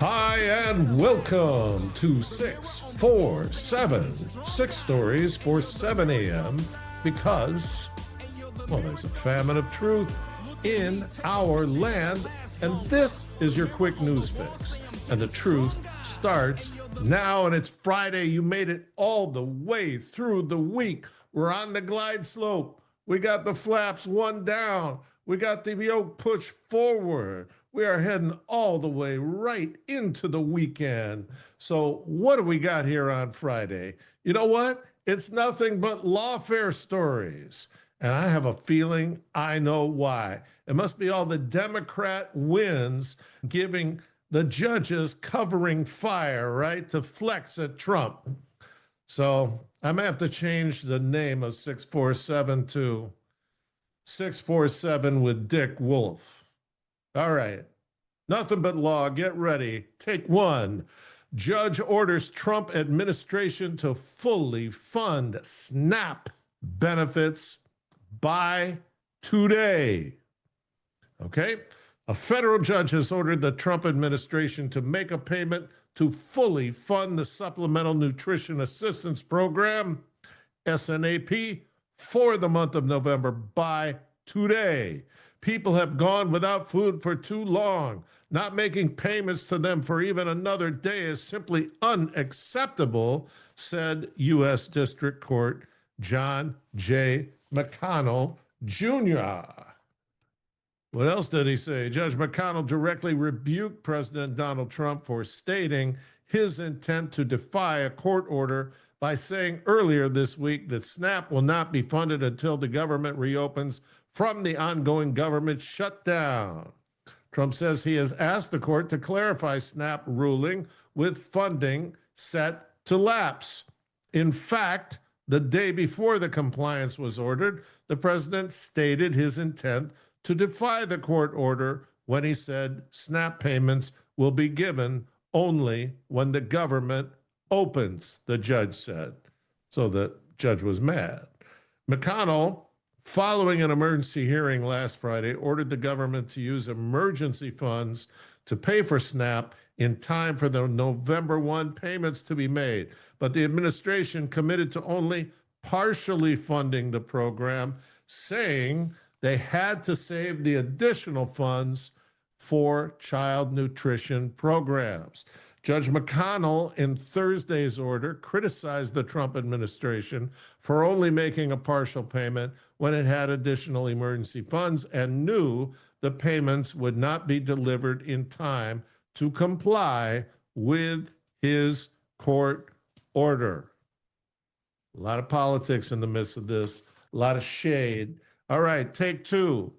Hi, and welcome to 647, 6 stories for 7 a.m. because, well, there's a famine of truth in our land, and this is your quick news fix. And the truth starts now, and it's Friday. You made it all the way through the week. We're on the glide slope. We got the flaps one down. We got the yoke pushed forward. We are heading all the way right into the weekend. So what do we got here on Friday? You know what? It's nothing but lawfare stories. And I have a feeling I know why. It must be all the Democrat wins giving the judges covering fire, right, to flex at Trump. So I may have to change the name of 647 to 647 with Dick Wolf. All right. Nothing but law. Get ready. Take one. Judge orders Trump administration to fully fund SNAP benefits by today. Okay. A federal judge has ordered the Trump administration to make a payment to fully fund the Supplemental Nutrition Assistance Program, SNAP, for the month of November by today. People have gone without food for too long. Not making payments to them for even another day is simply unacceptable, said U.S. District Court John J. McConnell, Jr. What else did he say? Judge McConnell directly rebuked President Donald Trump for stating his intent to defy a court order by saying earlier this week that SNAP will not be funded until the government reopens from the ongoing government shutdown. Trump says he has asked the court to clarify SNAP ruling with funding set to lapse. In fact, the day before the compliance was ordered, the president stated his intent to defy the court order when he said SNAP payments will be given only when the government opens, the judge said. So the judge was mad. McConnell, following an emergency hearing last Friday, ordered the government to use emergency funds to pay for SNAP in time for the November 1 payments to be made. But the administration committed to only partially funding the program, saying they had to save the additional funds for child nutrition programs. Judge McConnell, in Thursday's order, criticized the Trump administration for only making a partial payment when it had additional emergency funds and knew the payments would not be delivered in time to comply with his court order. A lot of politics in the midst of this, a lot of shade. All right, take two.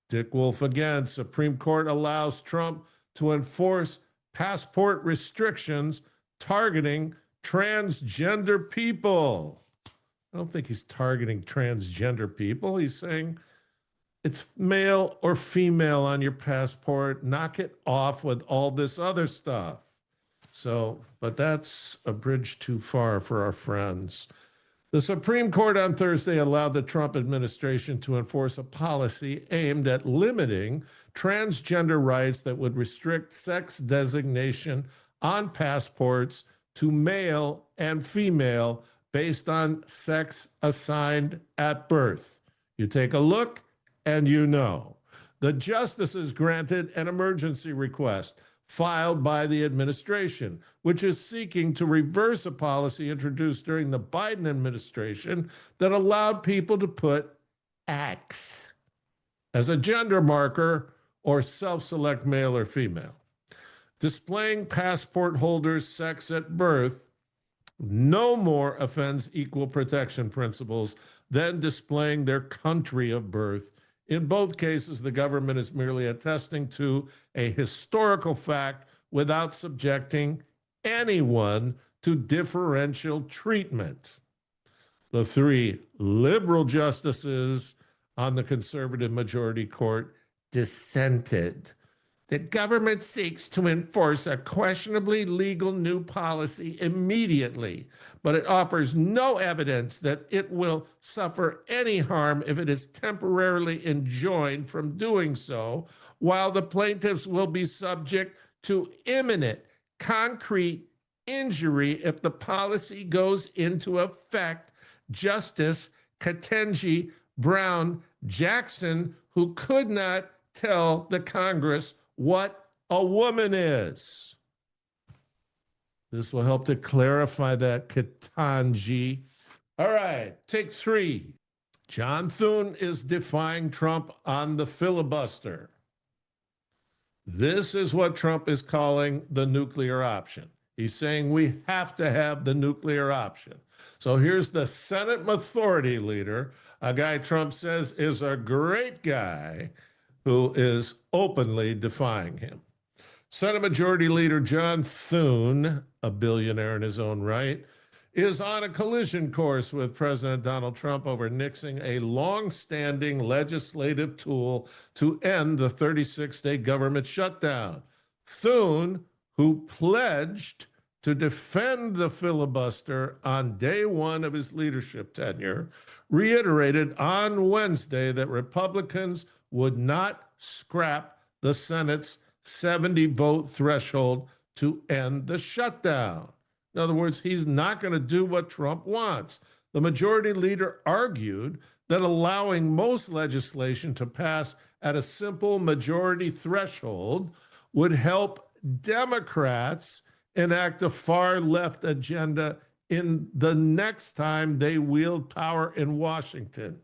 Dick Wolf again. Supreme Court allows Trump to enforce passport restrictions targeting transgender people. I don't think he's targeting transgender people. He's saying it's male or female on your passport. Knock it off with all this other stuff. So, but that's a bridge too far for our friends. The Supreme Court on Thursday allowed the Trump administration to enforce a policy aimed at limiting transgender rights that would restrict sex designation on passports to male and female based on sex assigned at birth. You take a look and you know. The justices granted an emergency request filed by the administration, which is seeking to reverse a policy introduced during the Biden administration that allowed people to put X as a gender marker or self-select male or female. Displaying passport holders' sex at birth no more offends equal protection principles than displaying their country of birth. In both cases, the government is merely attesting to a historical fact without subjecting anyone to differential treatment. The three liberal justices on the conservative majority court dissented. The government seeks to enforce a questionably legal new policy immediately, but it offers no evidence that it will suffer any harm if it is temporarily enjoined from doing so, while the plaintiffs will be subject to imminent, concrete injury if the policy goes into effect. Justice Ketanji Brown Jackson, who could not tell the Congress what a woman is. This will help to clarify that, Ketanji. All right, take 3. John Thune is defying Trump on the filibuster. This is what Trump is calling the nuclear option. He's saying we have to have the nuclear option. So here's the Senate Majority Leader, a guy Trump says is a great guy, who is openly defying him. Senate Majority Leader John Thune, a billionaire in his own right, is on a collision course with President Donald Trump over nixing a long-standing legislative tool to end the 36-day government shutdown. Thune, who pledged to defend the filibuster on day 1 of his leadership tenure, reiterated on Wednesday that Republicans would not scrap the Senate's 70-vote threshold to end the shutdown. In other words, he's not going to do what Trump wants. The majority leader argued that allowing most legislation to pass at a simple majority threshold would help Democrats enact a far-left agenda in the next time they wield power in Washington.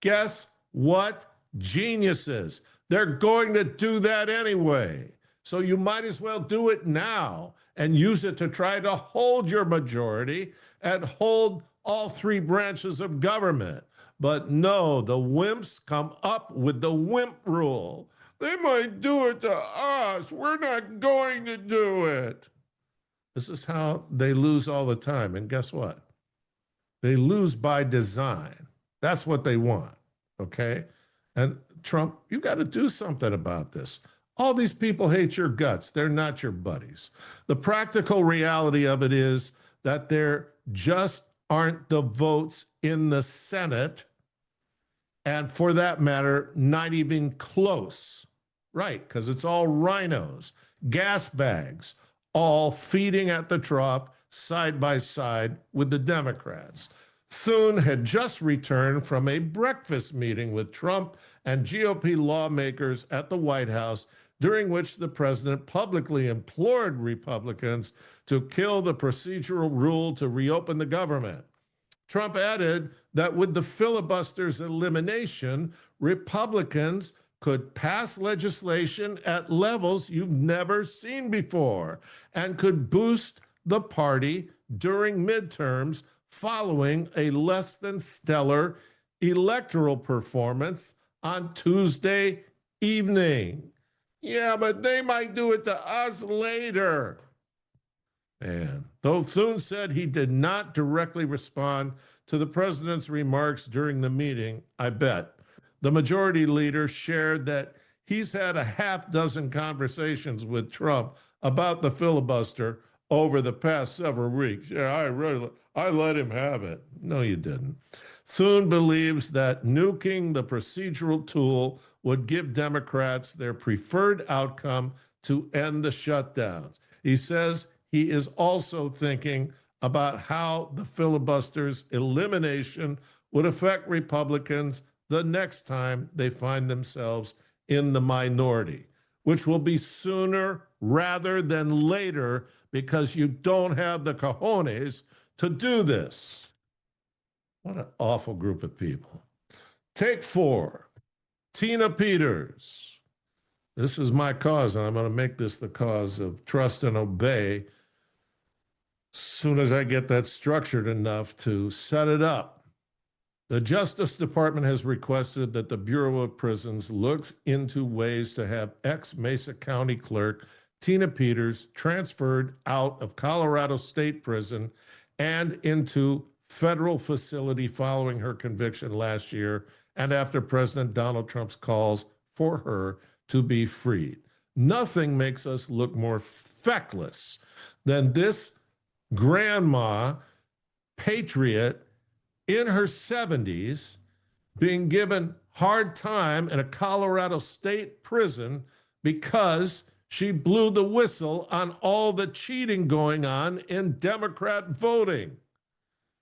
Guess what? Geniuses. They're going to do that anyway. So you might as well do it now and use it to try to hold your majority and hold all 3 branches of government. But no, the WIMPs come up with the WIMP rule. They might do it to us. We're not going to do it. This is how they lose all the time. And guess what? They lose by design. That's what they want, okay? And Trump, you got to do something about this. All these people hate your guts. They're not your buddies. The practical reality of it is that there just aren't the votes in the Senate, and for that matter, not even close. Right, because it's all rhinos, gas bags, all feeding at the trough side by side with the Democrats. Thune had just returned from a breakfast meeting with Trump and GOP lawmakers at the White House, during which the president publicly implored Republicans to kill the procedural rule to reopen the government. Trump added that with the filibuster's elimination, Republicans could pass legislation at levels you've never seen before and could boost the party during midterms following a less than stellar electoral performance on Tuesday evening. Yeah, but they might do it to us later. And though Thune said he did not directly respond to the president's remarks during the meeting, I bet the majority leader shared that he's had a half dozen conversations with Trump about the filibuster over the past several weeks. Yeah, I let him have it. No, you didn't. Thune believes that nuking the procedural tool would give Democrats their preferred outcome to end the shutdowns. He says he is also thinking about how the filibuster's elimination would affect Republicans the next time they find themselves in the minority, which will be sooner rather than later because you don't have the cojones to do this. What an awful group of people. Take 4, Tina Peters. This is my cause, and I'm going to make this the cause of trust and obey as soon as I get that structured enough to set it up. The Justice Department has requested that the Bureau of Prisons looks into ways to have ex-Mesa County Clerk Tina Peters transferred out of Colorado State Prison and into federal facility following her conviction last year and after President Donald Trump's calls for her to be freed. Nothing makes us look more feckless than this grandma patriot in her 70s being given hard time in a Colorado state prison because she blew the whistle on all the cheating going on in Democrat voting.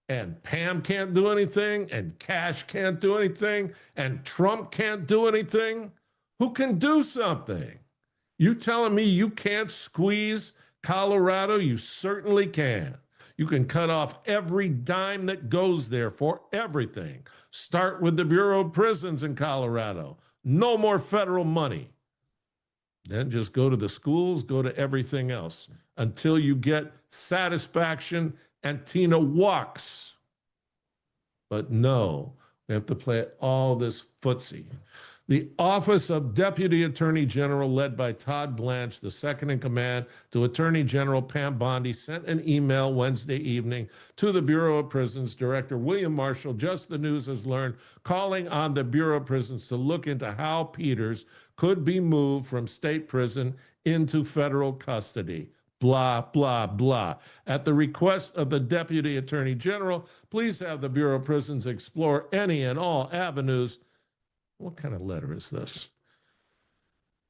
And Pam can't do anything, and Cash can't do anything, and Trump can't do anything. Who can do something? You telling me you can't squeeze Colorado? You certainly can. You can cut off every dime that goes there for everything. Start with the Bureau of Prisons in Colorado. No more federal money. Then just go to the schools, go to everything else until you get satisfaction and Tina walks. But no, we have to play all this footsie. The Office of Deputy Attorney General, led by Todd Blanche, the second in command to Attorney General Pam Bondi, sent an email Wednesday evening to the Bureau of Prisons Director William Marshall, just the news has learned, calling on the Bureau of Prisons to look into how Peters could be moved from state prison into federal custody. Blah, blah, blah. At the request of the Deputy Attorney General, please have the Bureau of Prisons explore any and all avenues. What kind of letter is this?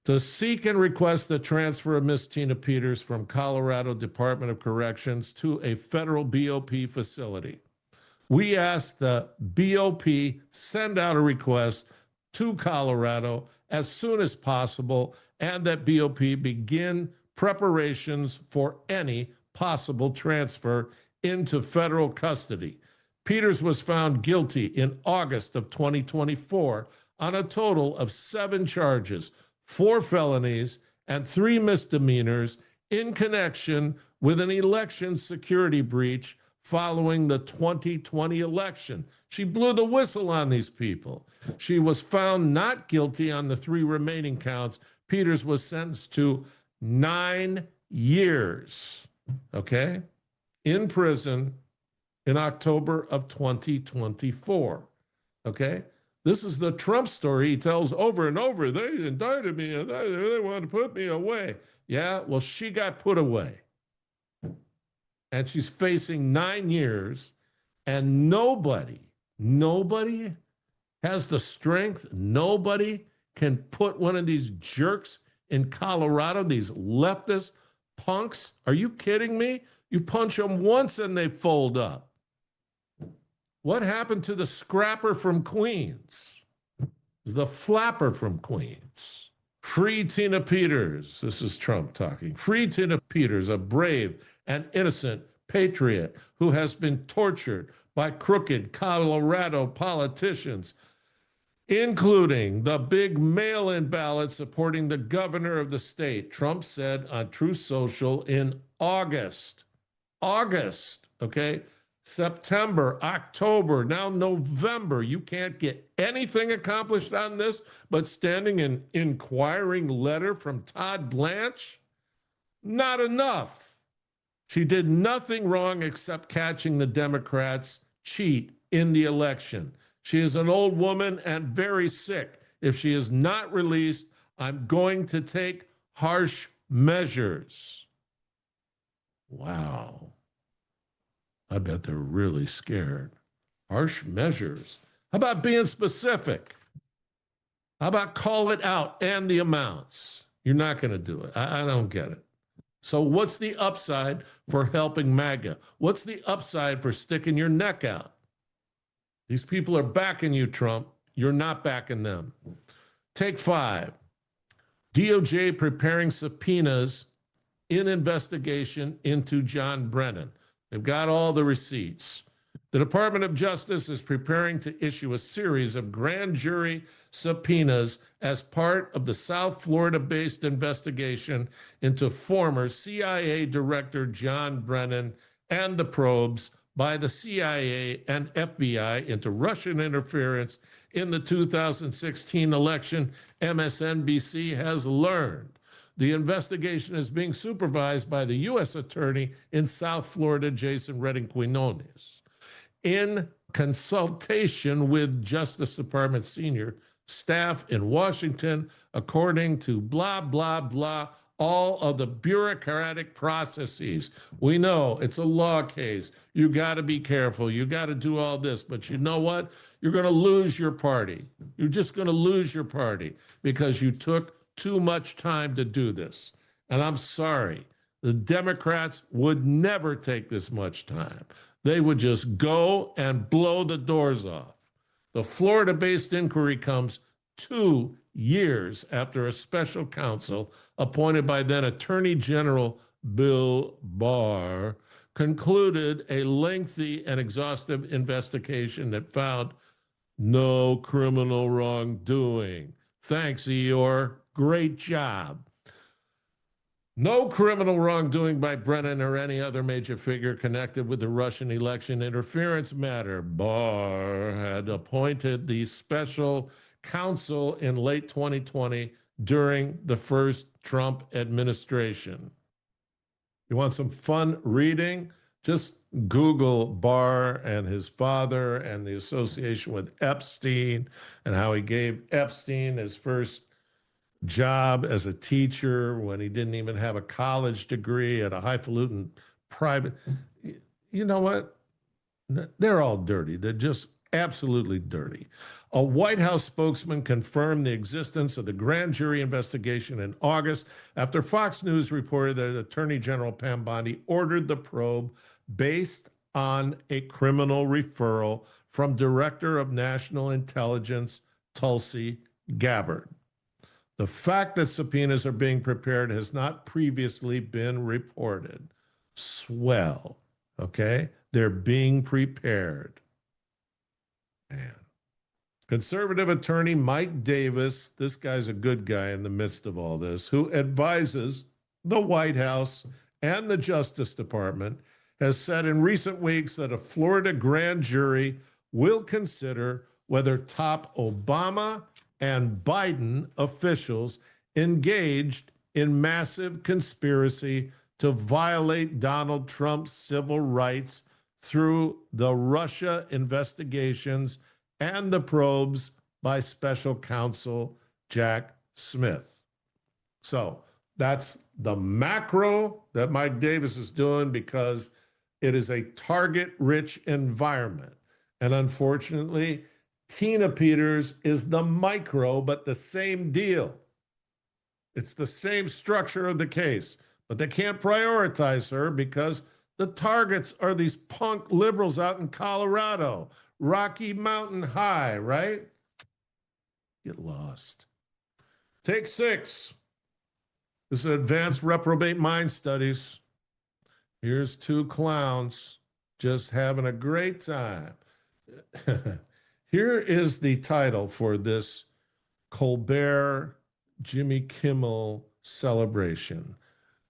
To seek and request the transfer of Miss Tina Peters from Colorado Department of Corrections to a federal BOP facility. We ask the BOP send out a request to Colorado as soon as possible and that BOP begin preparations for any possible transfer into federal custody. Peters was found guilty in August of 2024 on a total of 7 charges, 4 felonies, and 3 misdemeanors in connection with an election security breach following the 2020 election. She blew the whistle on these people. She was found not guilty on the 3 remaining counts. Peters was sentenced to 9 years, okay, in prison in October of 2024, okay? This is the Trump story he tells over and over. They indicted me and they wanted to put me away. Yeah, well, she got put away. And she's facing 9 years, and nobody has the strength, nobody can put one of these jerks in Colorado, these leftist punks. Are you kidding me? You punch them once and they fold up. What happened to the scrapper from Queens? The flapper from Queens. Free Tina Peters. This is Trump talking. Free Tina Peters, a brave and innocent patriot who has been tortured by crooked Colorado politicians, including the big mail-in ballot supporting the governor of the state, Trump said on Truth Social in August, okay? September, October, now November. You can't get anything accomplished on this but standing an inquiring letter from Todd Blanche? Not enough. She did nothing wrong except catching the Democrats cheat in the election. She is an old woman and very sick. If she is not released, I'm going to take harsh measures. Wow. I bet they're really scared. Harsh measures. How about being specific? How about call it out and the amounts? You're not going to do it. I don't get it. So what's the upside for helping MAGA? What's the upside for sticking your neck out? These people are backing you, Trump. You're not backing them. Take 5. DOJ preparing subpoenas in investigation into John Brennan. They've got all the receipts. The Department of Justice is preparing to issue a series of grand jury subpoenas as part of the South Florida-based investigation into former CIA Director John Brennan and the probes by the CIA and FBI into Russian interference in the 2016 election, MSNBC has learned. The investigation is being supervised by the U.S. Attorney in South Florida, Jason Redding Quinones, in consultation with Justice Department Senior staff in Washington, according to blah, blah, blah, all of the bureaucratic processes. We know it's a law case. You got to be careful. You got to do all this. But you know what? You're going to lose your party. You're just going to lose your party because you took too much time to do this. And I'm sorry, the Democrats would never take this much time. They would just go and blow the doors off. The Florida-based inquiry comes 2 years after a special counsel appointed by then Attorney General Bill Barr concluded a lengthy and exhaustive investigation that found no criminal wrongdoing. Thanks, Eeyore. Great job. No criminal wrongdoing by Brennan or any other major figure connected with the Russian election interference matter. Barr had appointed the special counsel in late 2020 during the first Trump administration. You want some fun reading? Just Google Barr and his father and the association with Epstein and how he gave Epstein his first job as a teacher when he didn't even have a college degree at a highfalutin private. You know what? They're all dirty. They're just absolutely dirty. A White House spokesman confirmed the existence of the grand jury investigation in August after Fox News reported that Attorney General Pam Bondi ordered the probe based on a criminal referral from Director of National Intelligence Tulsi Gabbard. The fact that subpoenas are being prepared has not previously been reported. Swell, okay? They're being prepared. Man. Conservative attorney Mike Davis, this guy's a good guy in the midst of all this, who advises the White House and the Justice Department, has said in recent weeks that a Florida grand jury will consider whether top Obama and Biden officials engaged in massive conspiracy to violate Donald Trump's civil rights through the Russia investigations and the probes by special counsel Jack Smith. So that's the macro that Mike Davis is doing because it is a target-rich environment. And unfortunately, Tina Peters is the micro, but the same deal. It's the same structure of the case, but they can't prioritize her because the targets are these punk liberals out in Colorado, Rocky Mountain High, right? Get lost. Take 6. This is Advanced Reprobate Mind Studies. Here's 2 clowns just having a great time. Here is the title for this Colbert Jimmy Kimmel celebration.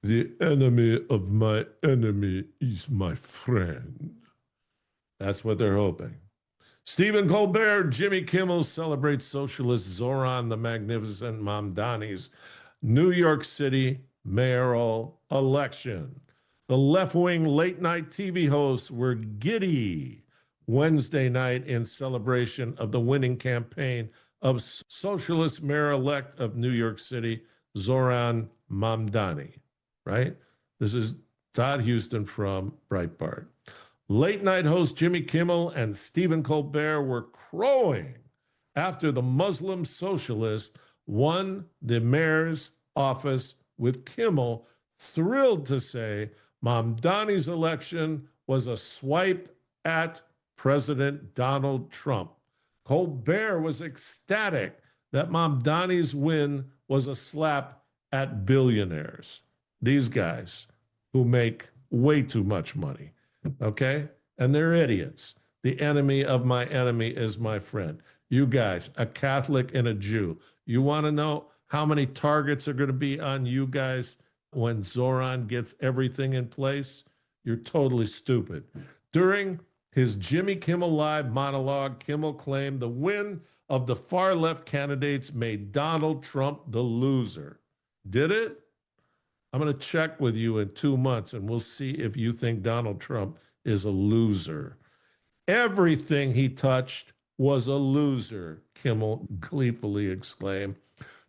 The enemy of my enemy is my friend. That's what they're hoping. Stephen Colbert, Jimmy Kimmel celebrates socialist Zoran the Magnificent Mamdani's New York City mayoral election. The left-wing late-night TV hosts were giddy Wednesday night in celebration of the winning campaign of socialist mayor-elect of New York City, Zoran Mamdani, right? This is Todd Houston from Breitbart. Late-night host Jimmy Kimmel and Stephen Colbert were crowing after the Muslim socialist won the mayor's office, with Kimmel thrilled to say Mamdani's election was a swipe at President Donald Trump. Colbert was ecstatic that Mamdani's win was a slap at billionaires. These guys who make way too much money, okay? And they're idiots. The enemy of my enemy is my friend. You guys, a Catholic and a Jew, you want to know how many targets are going to be on you guys when Zoran gets everything in place? You're totally stupid. During his Jimmy Kimmel Live monologue, Kimmel claimed the win of the far-left candidates made Donald Trump the loser. Did it? I'm going to check with you in 2 months, and we'll see if you think Donald Trump is a loser. Everything he touched was a loser, Kimmel gleefully exclaimed.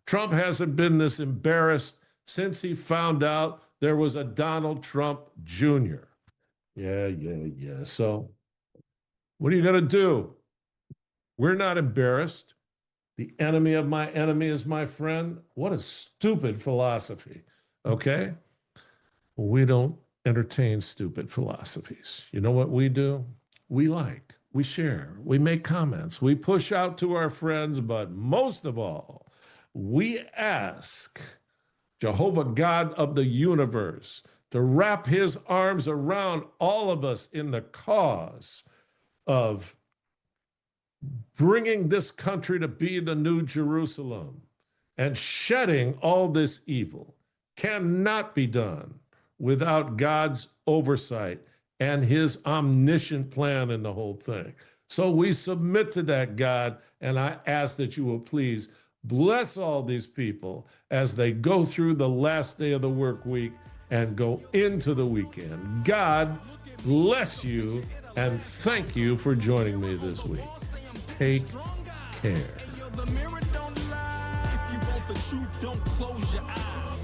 Trump hasn't been this embarrassed since he found out there was a Donald Trump Jr. Yeah. So what are you going to do? We're not embarrassed. The enemy of my enemy is my friend. What a stupid philosophy. Okay? We don't entertain stupid philosophies. You know what we do? We like, we share, we make comments, we push out to our friends, but most of all, we ask Jehovah God of the universe to wrap his arms around all of us in the cause of bringing this country to be the new Jerusalem and shedding all this evil. Cannot be done without God's oversight and his omniscient plan in the whole thing. So we submit to that, God, and I ask that you will please bless all these people as they go through the last day of the work week and go into the weekend. God bless you, and thank you for joining me this week. Take care. The mirror don't lie. If you want the truth, don't close your eyes.